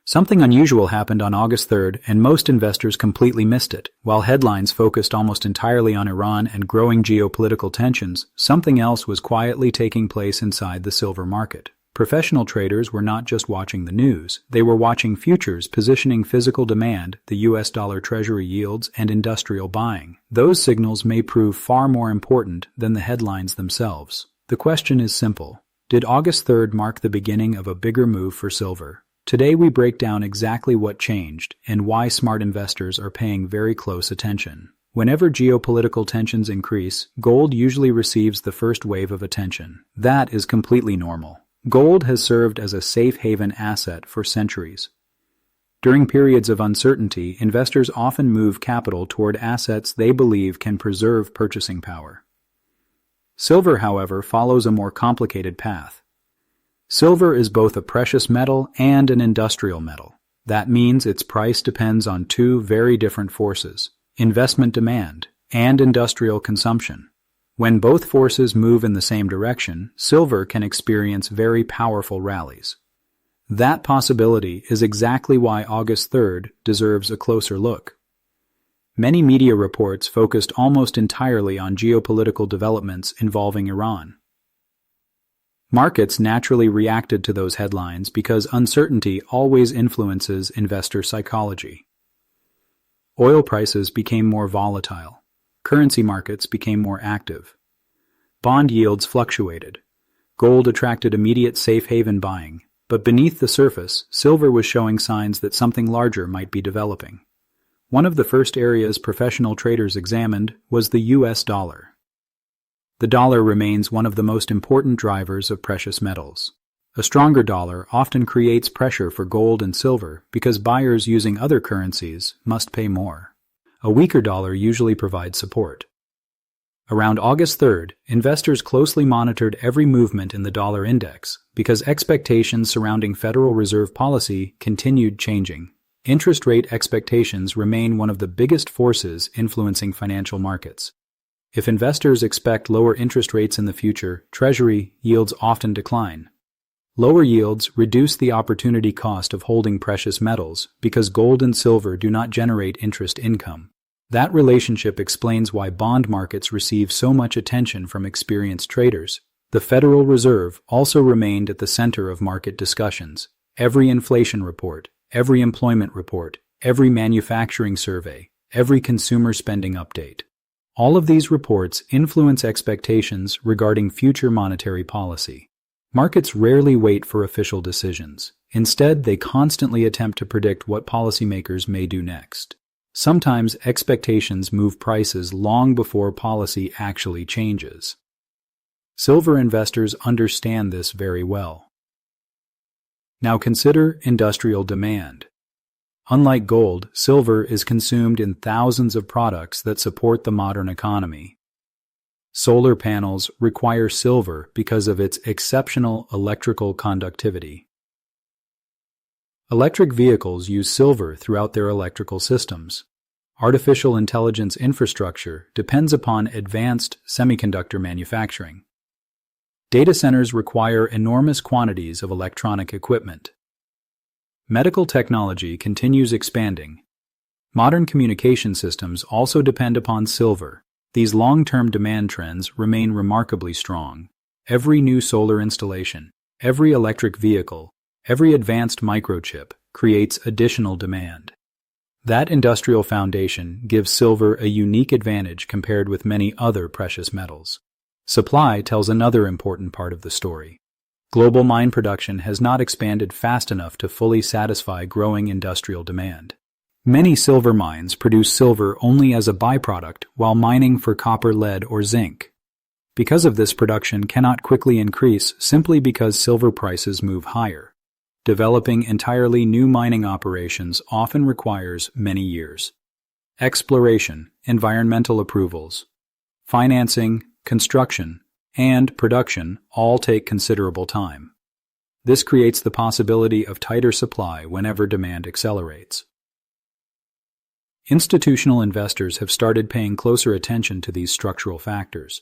Something unusual happened on August 3rd, and most investors completely missed it. While headlines focused almost entirely on Iran and growing geopolitical tensions, something else was quietly taking place inside the silver market. Professional traders were not just watching the news, they were watching futures positioning physical demand, the US dollar Treasury yields, and industrial buying. Those signals may prove far more important than the headlines themselves. The question is simple. Did August 3rd mark the beginning of a bigger move for silver? Today we break down exactly what changed and why smart investors are paying very close attention. Whenever geopolitical tensions increase, gold usually receives the first wave of attention. That is completely normal. Gold has served as a safe haven asset for centuries. During periods of uncertainty, investors often move capital toward assets they believe can preserve purchasing power. Silver, however, follows a more complicated path. Silver is both a precious metal and an industrial metal. That means its price depends on two very different forces: investment demand and industrial consumption. When both forces move in the same direction, silver can experience very powerful rallies. That possibility is exactly why August 3rd deserves a closer look. Many media reports focused almost entirely on geopolitical developments involving Iran. Markets naturally reacted to those headlines because uncertainty always influences investor psychology. Oil prices became more volatile. Currency markets became more active. Bond yields fluctuated. Gold attracted immediate safe haven buying, but beneath the surface, silver was showing signs that something larger might be developing. One of the first areas professional traders examined was the US dollar. The dollar remains one of the most important drivers of precious metals. A stronger dollar often creates pressure for gold and silver because buyers using other currencies must pay more. A weaker dollar usually provides support. Around August 3rd, investors closely monitored every movement in the dollar index because expectations surrounding Federal Reserve policy continued changing. Interest rate expectations remain one of the biggest forces influencing financial markets. If investors expect lower interest rates in the future, Treasury yields often decline. Lower yields reduce the opportunity cost of holding precious metals because gold and silver do not generate interest income. That relationship explains why bond markets receive so much attention from experienced traders. The Federal Reserve also remained at the center of market discussions. Every inflation report, every employment report, every manufacturing survey, every consumer spending update. All of these reports influence expectations regarding future monetary policy. Markets rarely wait for official decisions. Instead, they constantly attempt to predict what policymakers may do next. Sometimes expectations move prices long before policy actually changes. Silver investors understand this very well. Now consider industrial demand. Unlike gold, silver is consumed in thousands of products that support the modern economy. Solar panels require silver because of its exceptional electrical conductivity. Electric vehicles use silver throughout their electrical systems. Artificial intelligence infrastructure depends upon advanced semiconductor manufacturing. Data centers require enormous quantities of electronic equipment. Medical technology continues expanding. Modern communication systems also depend upon silver. These long-term demand trends remain remarkably strong. Every new solar installation, every electric vehicle, every advanced microchip creates additional demand. That industrial foundation gives silver a unique advantage compared with many other precious metals. Supply tells another important part of the story. Global mine production has not expanded fast enough to fully satisfy growing industrial demand. Many silver mines produce silver only as a byproduct while mining for copper, lead, or zinc. Because of this, production cannot quickly increase simply because silver prices move higher. Developing entirely new mining operations often requires many years. Exploration, environmental approvals, financing, construction, and production all take considerable time. This creates the possibility of tighter supply whenever demand accelerates. Institutional investors have started paying closer attention to these structural factors.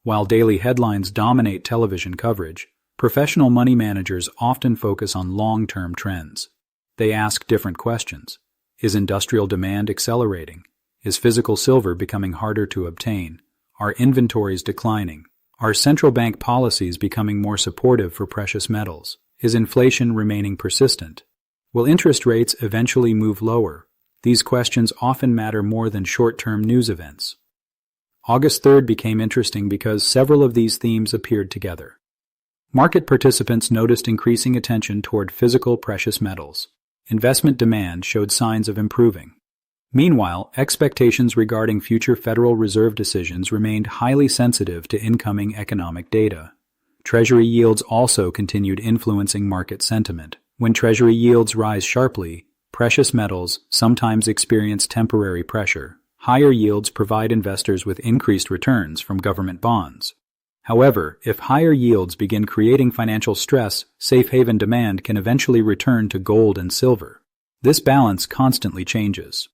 While daily headlines dominate television coverage, professional money managers often focus on long-term trends. They ask different questions. Is industrial demand accelerating? Is physical silver becoming harder to obtain? Are inventories declining? Are central bank policies becoming more supportive for precious metals? Is inflation remaining persistent? Will interest rates eventually move lower? These questions often matter more than short-term news events. August 3rd became interesting because several of these themes appeared together. Market participants noticed increasing attention toward physical precious metals. Investment demand showed signs of improving. Meanwhile, expectations regarding future Federal Reserve decisions remained highly sensitive to incoming economic data. Treasury yields also continued influencing market sentiment. When Treasury yields rise sharply, precious metals sometimes experience temporary pressure. Higher yields provide investors with increased returns from government bonds. However, if higher yields begin creating financial stress, safe haven demand can eventually return to gold and silver. This balance constantly changes.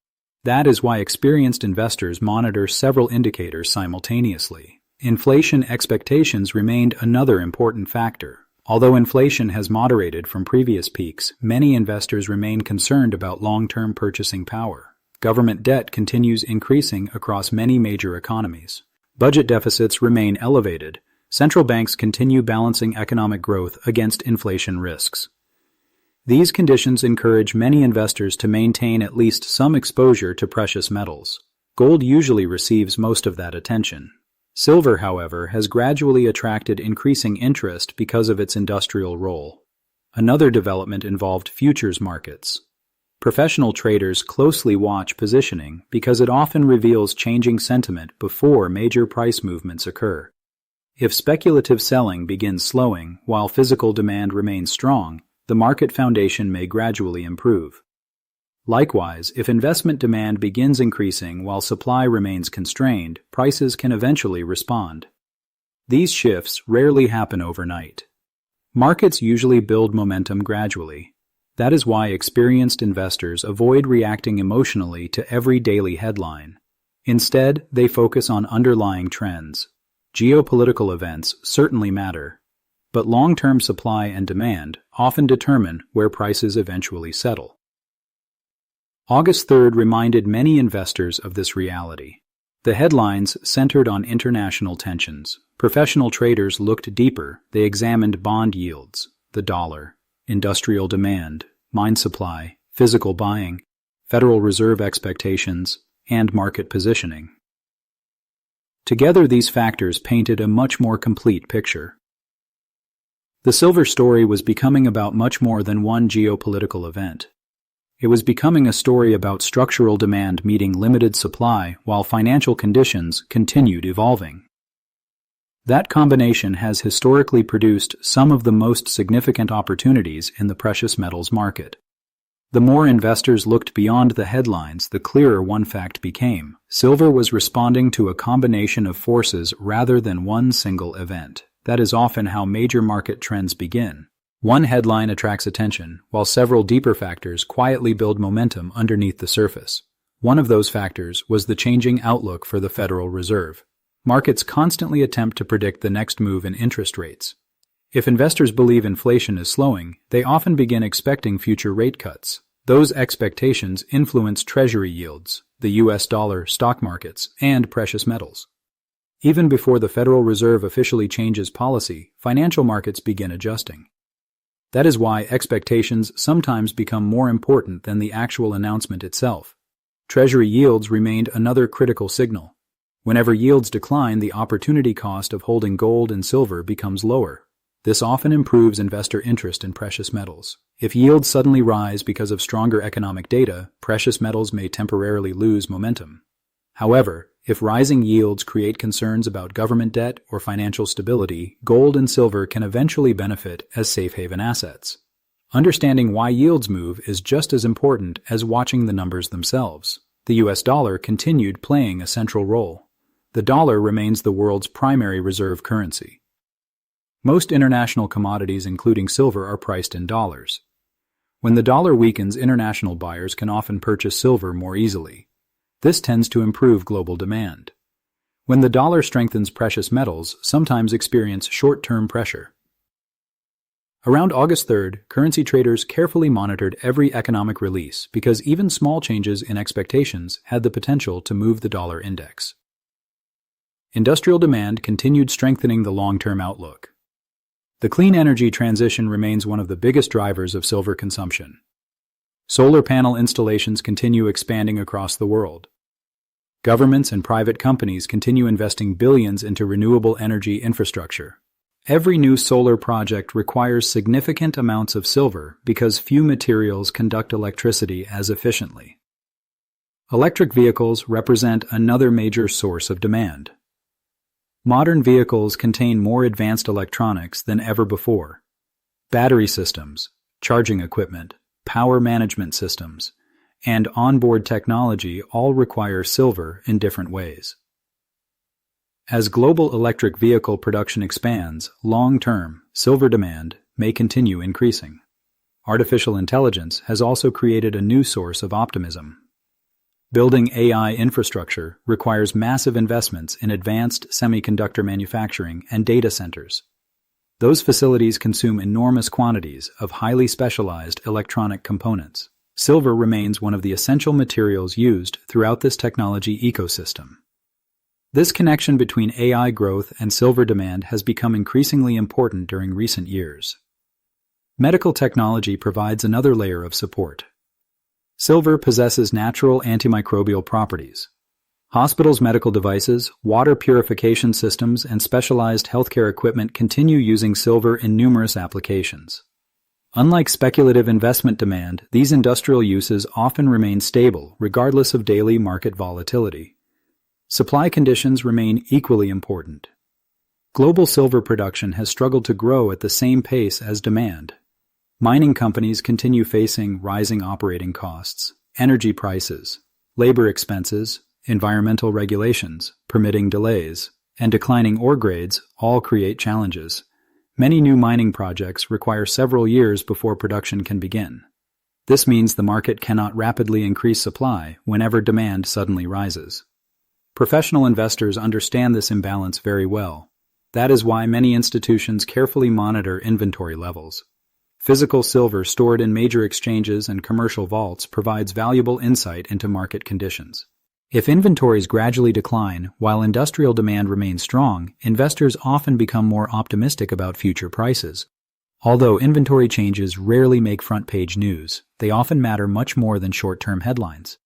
That is why experienced investors monitor several indicators simultaneously. Inflation expectations remained another important factor. Although inflation has moderated from previous peaks, many investors remain concerned about long-term purchasing power. Government debt continues increasing across many major economies. Budget deficits remain elevated. Central banks continue balancing economic growth against inflation risks. These conditions encourage many investors to maintain at least some exposure to precious metals. Gold usually receives most of that attention. Silver, however, has gradually attracted increasing interest because of its industrial role. Another development involved futures markets. Professional traders closely watch positioning because it often reveals changing sentiment before major price movements occur. If speculative selling begins slowing while physical demand remains strong, the market foundation may gradually improve. Likewise, if investment demand begins increasing while supply remains constrained, prices can eventually respond. These shifts rarely happen overnight. Markets usually build momentum gradually. That is why experienced investors avoid reacting emotionally to every daily headline. Instead, they focus on underlying trends. Geopolitical events certainly matter, but long-term supply and demand often determine where prices eventually settle. August 3rd reminded many investors of this reality. The headlines centered on international tensions. Professional traders looked deeper. They examined bond yields, the dollar, industrial demand, mine supply, physical buying, Federal Reserve expectations, and market positioning. Together, these factors painted a much more complete picture. The silver story was becoming about much more than one geopolitical event. It was becoming a story about structural demand meeting limited supply while financial conditions continued evolving. That combination has historically produced some of the most significant opportunities in the precious metals market. The more investors looked beyond the headlines, the clearer one fact became. Silver was responding to a combination of forces rather than one single event. That is often how major market trends begin. One headline attracts attention, while several deeper factors quietly build momentum underneath the surface. One of those factors was the changing outlook for the Federal Reserve. Markets constantly attempt to predict the next move in interest rates. If investors believe inflation is slowing, they often begin expecting future rate cuts. Those expectations influence Treasury yields, the U.S. dollar, stock markets, and precious metals. Even before the Federal Reserve officially changes policy, financial markets begin adjusting. That is why expectations sometimes become more important than the actual announcement itself. Treasury yields remained another critical signal. Whenever yields decline, the opportunity cost of holding gold and silver becomes lower. This often improves investor interest in precious metals. If yields suddenly rise because of stronger economic data, precious metals may temporarily lose momentum. However, if rising yields create concerns about government debt or financial stability, gold and silver can eventually benefit as safe haven assets. Understanding why yields move is just as important as watching the numbers themselves. The U.S. dollar continued playing a central role. The dollar remains the world's primary reserve currency. Most international commodities, including silver, are priced in dollars. When the dollar weakens, international buyers can often purchase silver more easily. This tends to improve global demand. When the dollar strengthens, precious metals sometimes experience short-term pressure. Around August 3rd, currency traders carefully monitored every economic release because even small changes in expectations had the potential to move the dollar index. Industrial demand continued strengthening the long-term outlook. The clean energy transition remains one of the biggest drivers of silver consumption. Solar panel installations continue expanding across the world. Governments and private companies continue investing billions into renewable energy infrastructure. Every new solar project requires significant amounts of silver because few materials conduct electricity as efficiently. Electric vehicles represent another major source of demand. Modern vehicles contain more advanced electronics than ever before. Battery systems, charging equipment, power management systems, and onboard technology all require silver in different ways. As global electric vehicle production expands, long-term, silver demand may continue increasing. Artificial intelligence has also created a new source of optimism. Building AI infrastructure requires massive investments in advanced semiconductor manufacturing and data centers. Those facilities consume enormous quantities of highly specialized electronic components. Silver remains one of the essential materials used throughout this technology ecosystem. This connection between AI growth and silver demand has become increasingly important during recent years. Medical technology provides another layer of support. Silver possesses natural antimicrobial properties. Hospitals' medical devices, water purification systems, and specialized healthcare equipment continue using silver in numerous applications. Unlike speculative investment demand, these industrial uses often remain stable regardless of daily market volatility. Supply conditions remain equally important. Global silver production has struggled to grow at the same pace as demand. Mining companies continue facing rising operating costs, energy prices, labor expenses, environmental regulations, permitting delays, and declining ore grades all create challenges. Many new mining projects require several years before production can begin. This means the market cannot rapidly increase supply whenever demand suddenly rises. Professional investors understand this imbalance very well. That is why many institutions carefully monitor inventory levels. Physical silver stored in major exchanges and commercial vaults provides valuable insight into market conditions. If inventories gradually decline while industrial demand remains strong, investors often become more optimistic about future prices. Although inventory changes rarely make front-page news, they often matter much more than short-term headlines.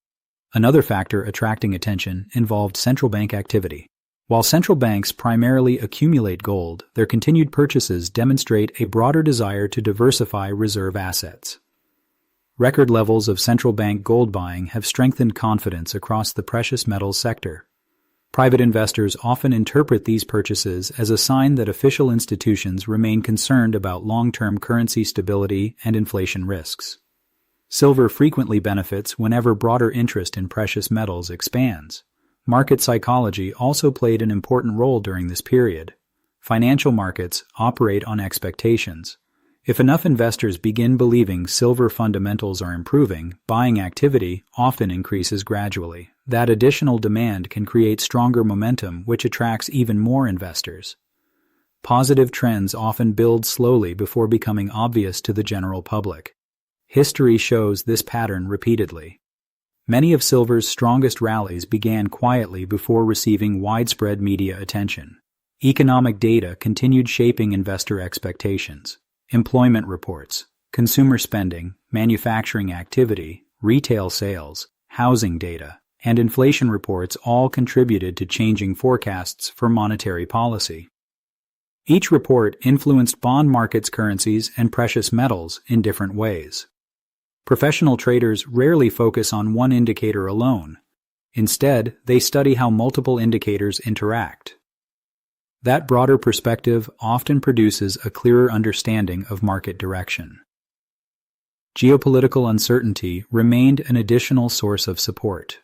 Another factor attracting attention involved central bank activity. While central banks primarily accumulate gold, their continued purchases demonstrate a broader desire to diversify reserve assets. Record levels of central bank gold buying have strengthened confidence across the precious metals sector. Private investors often interpret these purchases as a sign that official institutions remain concerned about long-term currency stability and inflation risks. Silver frequently benefits whenever broader interest in precious metals expands. Market psychology also played an important role during this period. Financial markets operate on expectations. If enough investors begin believing silver fundamentals are improving, buying activity often increases gradually. That additional demand can create stronger momentum, which attracts even more investors. Positive trends often build slowly before becoming obvious to the general public. History shows this pattern repeatedly. Many of silver's strongest rallies began quietly before receiving widespread media attention. Economic data continued shaping investor expectations. Employment reports, consumer spending, manufacturing activity, retail sales, housing data, and inflation reports all contributed to changing forecasts for monetary policy. Each report influenced bond markets, currencies, and precious metals in different ways. Professional traders rarely focus on one indicator alone. Instead, they study how multiple indicators interact. That broader perspective often produces a clearer understanding of market direction. Geopolitical uncertainty remained an additional source of support.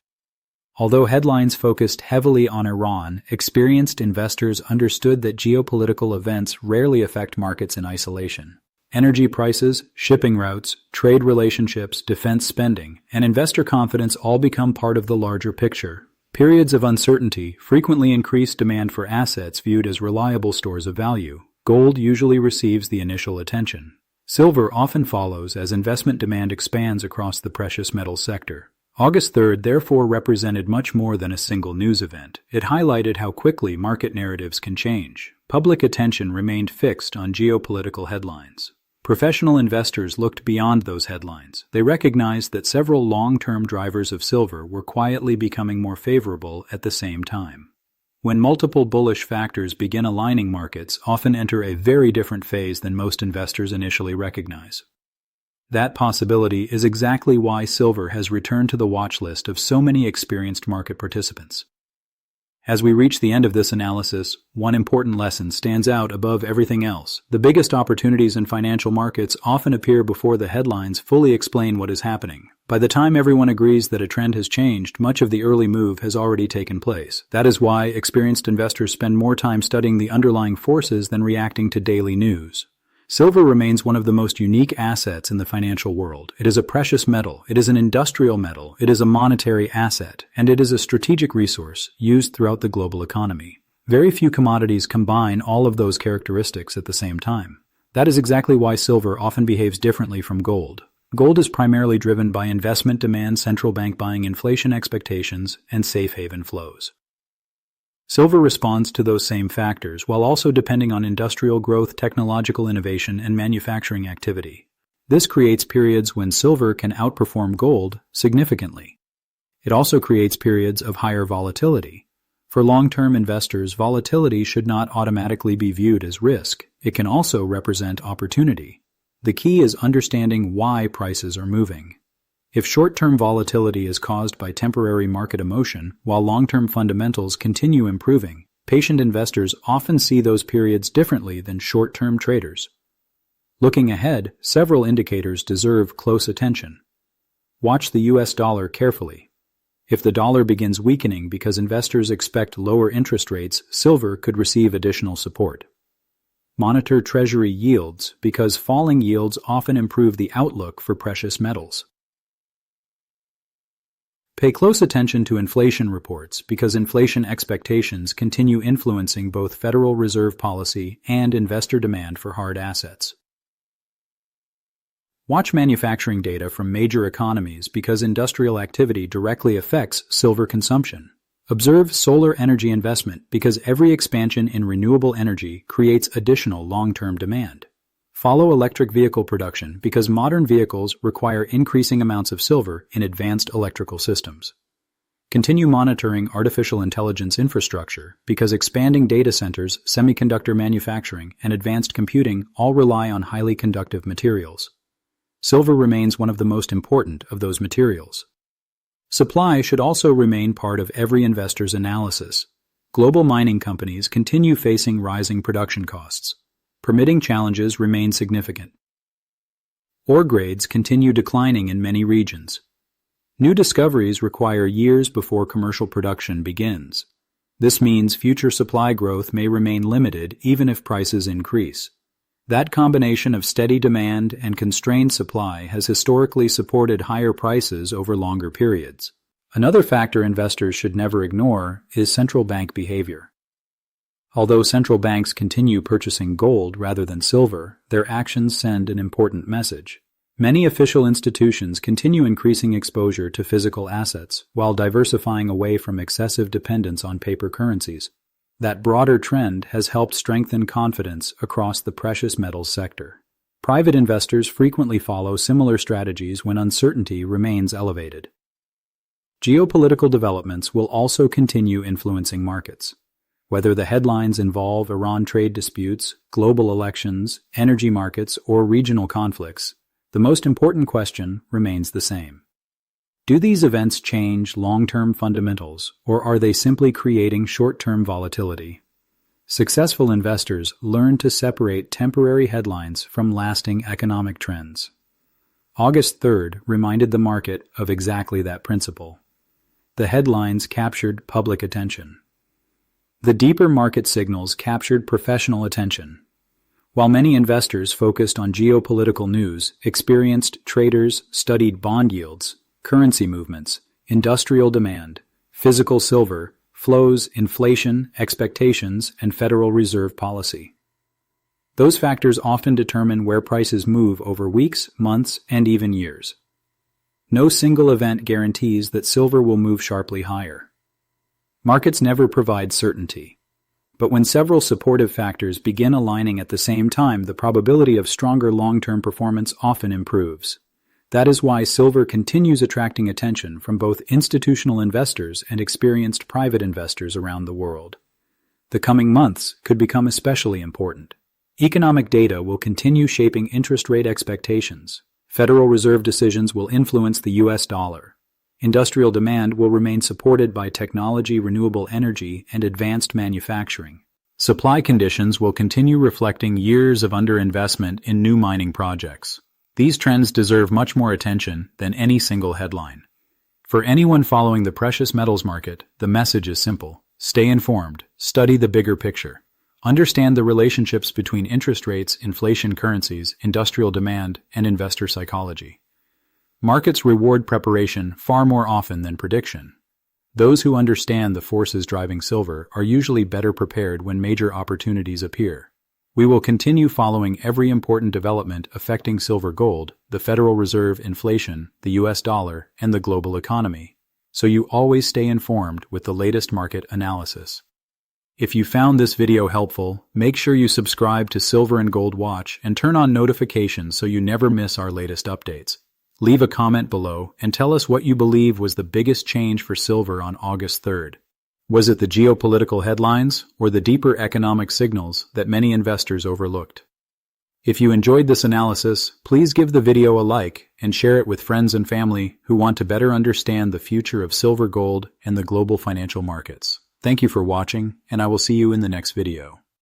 Although headlines focused heavily on Iran, experienced investors understood that geopolitical events rarely affect markets in isolation. Energy prices, shipping routes, trade relationships, defense spending, and investor confidence all become part of the larger picture. Periods of uncertainty frequently increase demand for assets viewed as reliable stores of value. Gold usually receives the initial attention. Silver often follows as investment demand expands across the precious metals sector. August 3rd therefore represented much more than a single news event. It highlighted how quickly market narratives can change. Public attention remained fixed on geopolitical headlines. Professional investors looked beyond those headlines. They recognized that several long-term drivers of silver were quietly becoming more favorable at the same time. When multiple bullish factors begin aligning, markets often enter a very different phase than most investors initially recognize. That possibility is exactly why silver has returned to the watch list of so many experienced market participants. As we reach the end of this analysis, one important lesson stands out above everything else. The biggest opportunities in financial markets often appear before the headlines fully explain what is happening. By the time everyone agrees that a trend has changed, much of the early move has already taken place. That is why experienced investors spend more time studying the underlying forces than reacting to daily news. Silver remains one of the most unique assets in the financial world. It is a precious metal, it is an industrial metal, it is a monetary asset, and it is a strategic resource used throughout the global economy. Very few commodities combine all of those characteristics at the same time. That is exactly why silver often behaves differently from gold. Gold is primarily driven by investment demand, central bank buying, inflation expectations, and safe haven flows. Silver responds to those same factors while also depending on industrial growth, technological innovation, and manufacturing activity. This creates periods when silver can outperform gold significantly. It also creates periods of higher volatility. For long-term investors, volatility should not automatically be viewed as risk. It can also represent opportunity. The key is understanding why prices are moving. If short-term volatility is caused by temporary market emotion, while long-term fundamentals continue improving, patient investors often see those periods differently than short-term traders. Looking ahead, several indicators deserve close attention. Watch the US dollar carefully. If the dollar begins weakening because investors expect lower interest rates, silver could receive additional support. Monitor Treasury yields because falling yields often improve the outlook for precious metals. Pay close attention to inflation reports because inflation expectations continue influencing both Federal Reserve policy and investor demand for hard assets. Watch manufacturing data from major economies because industrial activity directly affects silver consumption. Observe solar energy investment because every expansion in renewable energy creates additional long-term demand. Follow electric vehicle production because modern vehicles require increasing amounts of silver in advanced electrical systems. Continue monitoring artificial intelligence infrastructure because expanding data centers, semiconductor manufacturing, and advanced computing all rely on highly conductive materials. Silver remains one of the most important of those materials. Supply should also remain part of every investor's analysis. Global mining companies continue facing rising production costs. Permitting challenges remain significant. Ore grades continue declining in many regions. New discoveries require years before commercial production begins. This means future supply growth may remain limited even if prices increase. That combination of steady demand and constrained supply has historically supported higher prices over longer periods. Another factor investors should never ignore is central bank behavior. Although central banks continue purchasing gold rather than silver, their actions send an important message. Many official institutions continue increasing exposure to physical assets while diversifying away from excessive dependence on paper currencies. That broader trend has helped strengthen confidence across the precious metals sector. Private investors frequently follow similar strategies when uncertainty remains elevated. Geopolitical developments will also continue influencing markets. Whether the headlines involve Iran trade disputes, global elections, energy markets, or regional conflicts, the most important question remains the same. Do these events change long-term fundamentals, or are they simply creating short-term volatility? Successful investors learn to separate temporary headlines from lasting economic trends. August 3rd reminded the market of exactly that principle. The headlines captured public attention. The deeper market signals captured professional attention. While many investors focused on geopolitical news, experienced traders studied bond yields, currency movements, industrial demand, physical silver, flows, inflation, expectations, and Federal Reserve policy. Those factors often determine where prices move over weeks, months, and even years. No single event guarantees that silver will move sharply higher. Markets never provide certainty. But when several supportive factors begin aligning at the same time, the probability of stronger long-term performance often improves. That is why silver continues attracting attention from both institutional investors and experienced private investors around the world. The coming months could become especially important. Economic data will continue shaping interest rate expectations. Federal Reserve decisions will influence the U.S. dollar. Industrial demand will remain supported by technology, renewable energy, and advanced manufacturing. Supply conditions will continue reflecting years of underinvestment in new mining projects. These trends deserve much more attention than any single headline. For anyone following the precious metals market, the message is simple. Stay informed, study the bigger picture. Understand the relationships between interest rates, inflation, currencies, industrial demand, and investor psychology. Markets reward preparation far more often than prediction. Those who understand the forces driving silver are usually better prepared when major opportunities appear. We will continue following every important development affecting silver, gold, the Federal Reserve, inflation, the U.S. dollar, and the global economy, so you always stay informed with the latest market analysis. If you found this video helpful, make sure you subscribe to Silver and Gold Watch and turn on notifications so you never miss our latest updates. Leave a comment below and tell us what you believe was the biggest change for silver on August 3rd. Was it the geopolitical headlines or the deeper economic signals that many investors overlooked? If you enjoyed this analysis, please give the video a like and share it with friends and family who want to better understand the future of silver, gold, and the global financial markets. Thank you for watching, and I will see you in the next video.